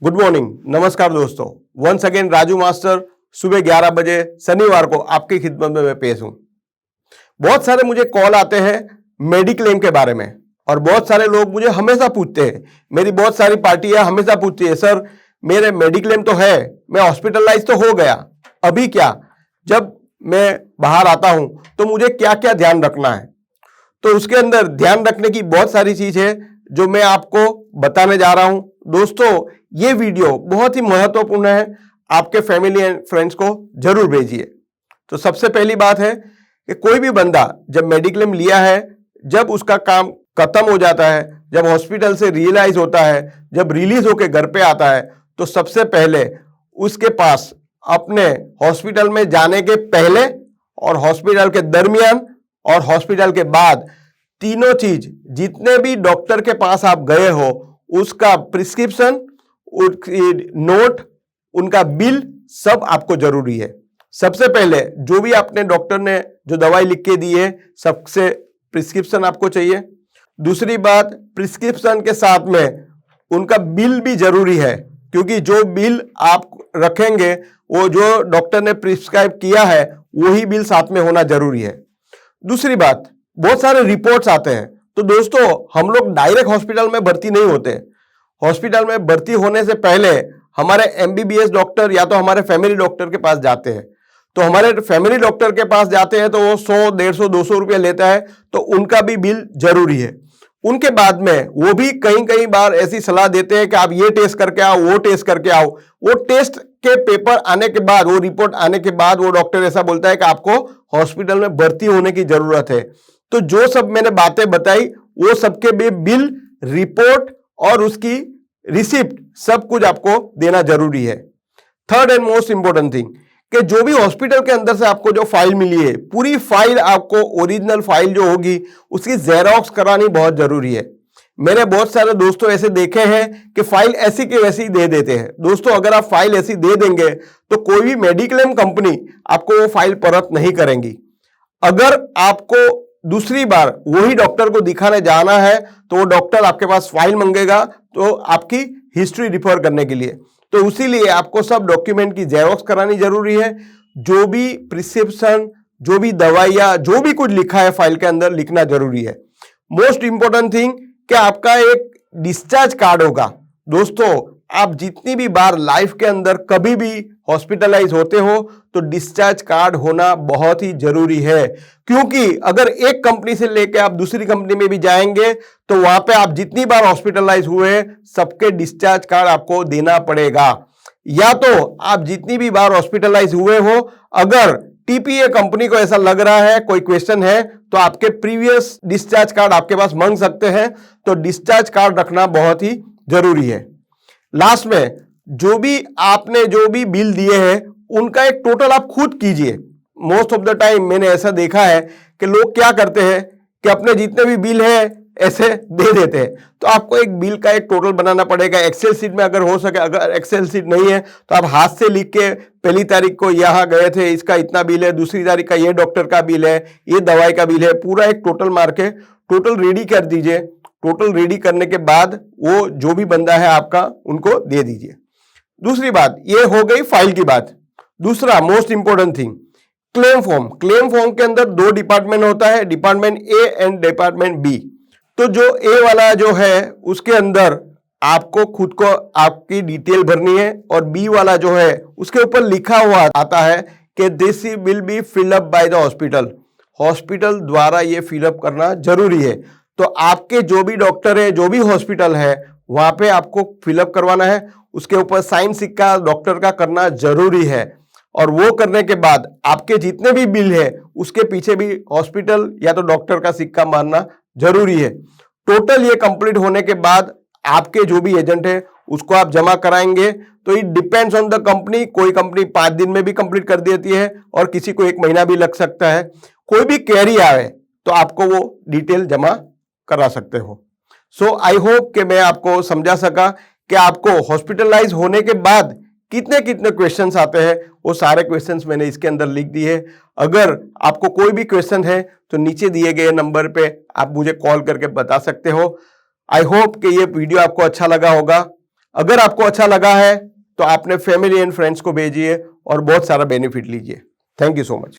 Good morning, नमस्कार दोस्तों। Once again Raju master सुबह 11 बजे शनिवार को आपकी खिदमत में मैं पेश हूं। बहुत सारे मुझे कॉल आते हैं मेडिक्लेम के बारे में और बहुत सारे लोग मुझे हमेशा पूछते हैं, मेरी बहुत सारी पार्टियां हमेशा पूछती है, सर मेरे मेडिक्लेम तो है, मैं हॉस्पिटलाइज तो हो गया, अभी क्या, जब मैं बाहर आता हूं तो मुझे क्या क्या ध्यान रखना है। तो उसके अंदर ध्यान रखने की बहुत सारी चीज है जो मैं आपको बताने जा रहा हूं। दोस्तों ये वीडियो बहुत ही महत्वपूर्ण है, आपके फैमिली एंड फ्रेंड्स को जरूर भेजिए। तो सबसे पहली बात है कि कोई भी बंदा जब मेडिक्लेम लिया है, जब उसका काम खत्म हो जाता है, जब हॉस्पिटल से रियलाइज होता है, जब रिलीज होकर घर पे आता है, तो सबसे पहले उसके पास अपने हॉस्पिटल में जाने के पहले और हॉस्पिटल के दरमियान और हॉस्पिटल के बाद तीनों चीज, जितने भी डॉक्टर के पास आप गए हो उसका प्रिस्क्रिप्शन, नोट, उनका बिल, सब आपको जरूरी है। सबसे पहले जो भी आपने डॉक्टर ने जो दवाई लिख के दी है, सबसे प्रिस्क्रिप्शन आपको चाहिए। दूसरी बात, प्रिस्क्रिप्शन के साथ में उनका बिल भी जरूरी है, क्योंकि जो बिल आप रखेंगे वो जो डॉक्टर ने प्रिस्क्राइब किया है वही बिल साथ में होना जरूरी है। दूसरी बात, बहुत सारे रिपोर्ट्स आते हैं, तो दोस्तों हम लोग डायरेक्ट हॉस्पिटल में भर्ती नहीं होते। हॉस्पिटल में भर्ती होने से पहले हमारे एमबीबीएस डॉक्टर या तो हमारे फैमिली डॉक्टर के पास जाते हैं। तो हमारे फैमिली डॉक्टर के पास जाते हैं तो वो 100, 150, 200 रुपया लेता है, तो उनका भी बिल जरूरी है। उनके बाद में वो भी कई बार ऐसी सलाह देते हैं कि आप ये टेस्ट करके आओ, वो टेस्ट करके आओ। वो टेस्ट के पेपर आने के बाद, वो रिपोर्ट आने के बाद वो डॉक्टर ऐसा बोलता है कि आपको हॉस्पिटल में भर्ती होने की जरूरत है। तो जो सब मैंने बातें बताई वो सबके भी बिल, रिपोर्ट और उसकी रिसिप्ट सब कुछ आपको देना जरूरी है। Third and most important thing कि जो भी हॉस्पिटल के अंदर से आपको जो फाइल मिली है, पूरी फाइल आपको, ओरिजिनल फाइल जो होगी उसकी जेरॉक्स करानी बहुत जरूरी है। मैंने बहुत सारे दोस्तों ऐसे देखे हैं कि फाइल ऐसी की वैसी दे देते हैं। दोस्तों अगर आप फाइल ऐसी दे देंगे तो कोई भी मेडिक्लेम कंपनी आपको वो फाइल परत नहीं करेंगी। अगर आपको दूसरी बार वही डॉक्टर को दिखाने जाना है तो वो डॉक्टर आपके पास फाइल मांगेगा, तो आपकी हिस्ट्री रिफर करने के लिए। तो उसीलिए आपको सब डॉक्यूमेंट की जेरॉक्स करानी जरूरी है। जो भी प्रिस्क्रिप्शन, जो भी दवाइयां, जो भी कुछ लिखा है फाइल के अंदर लिखना जरूरी है। मोस्ट इंपॉर्टेंट थिंग कि आपका एक डिस्चार्ज कार्ड होगा। दोस्तों आप जितनी भी बार लाइफ के अंदर कभी भी हॉस्पिटलाइज होते हो तो डिस्चार्ज कार्ड होना बहुत ही जरूरी है, क्योंकि अगर एक कंपनी से लेके आप दूसरी कंपनी में भी जाएंगे तो वहां पे आप जितनी बार हॉस्पिटलाइज हुए सबके डिस्चार्ज कार्ड आपको देना पड़ेगा। या तो आप जितनी भी बार हॉस्पिटलाइज हुए हो, अगर टीपीए कंपनी को ऐसा लग रहा है, कोई क्वेश्चन है, तो आपके प्रीवियस डिस्चार्ज कार्ड आपके पास मांग सकते हैं। तो डिस्चार्ज कार्ड रखना बहुत ही जरूरी है। लास्ट में जो भी आपने जो भी बिल दिए हैं उनका एक टोटल आप खुद कीजिए। मोस्ट ऑफ द टाइम मैंने ऐसा देखा है कि लोग क्या करते हैं कि अपने जितने भी बिल है ऐसे दे देते हैं। तो आपको एक बिल का एक टोटल बनाना पड़ेगा एक्सेल शीट में, अगर हो सके। अगर एक्सेल शीट नहीं है तो आप हाथ से लिख के पहली तारीख को यहाँ गए थे, इसका इतना बिल है, दूसरी तारीख का ये डॉक्टर का बिल है, ये दवाई का बिल है, पूरा एक टोटल मार के टोटल रेडी कर दीजिए। टोटल रेडी करने के बाद वो जो भी बंदा है आपका उनको दे दीजिए। दूसरी बात, ये हो गई फाइल की बात। दूसरा most important thing, claim form. Claim form के अंदर दो डिपार्टमेंट होता है, department A and department B. तो जो ए वाला जो है उसके अंदर आपको खुद को आपकी डिटेल भरनी है, और बी वाला जो है उसके ऊपर लिखा हुआ आता है कि this will be fill up by the hospital. Hospital द्वारा ये फिलअप करना जरूरी है। तो आपके जो भी डॉक्टर है, जो भी हॉस्पिटल है, वहां पे आपको फिलअप करवाना है। उसके ऊपर साइन सिक्का डॉक्टर का करना जरूरी है, और वो करने के बाद आपके जितने भी बिल है उसके पीछे भी हॉस्पिटल या तो डॉक्टर का सिक्का मारना जरूरी है। टोटल ये कंप्लीट होने के बाद आपके जो भी एजेंट है उसको आप जमा कराएंगे। तो it depends on the company. कोई कंपनी 5 दिन में भी कंप्लीट कर देती है और किसी को 1 महीना भी लग सकता है। कोई भी क्वेरी आए तो आपको वो डिटेल जमा करा सकते हो। सो आई होप कि मैं आपको समझा सका कि आपको हॉस्पिटलाइज होने के बाद कितने कितने क्वेश्चंस आते हैं, वो सारे क्वेश्चंस मैंने इसके अंदर लिख दिए। अगर आपको कोई भी क्वेश्चन है तो नीचे दिए गए नंबर पे आप मुझे कॉल करके बता सकते हो। आई होप कि ये वीडियो आपको अच्छा लगा होगा। अगर आपको अच्छा लगा है तो आपने फैमिली एंड फ्रेंड्स को भेजिए और बहुत सारा बेनिफिट लीजिए। Thank you so much.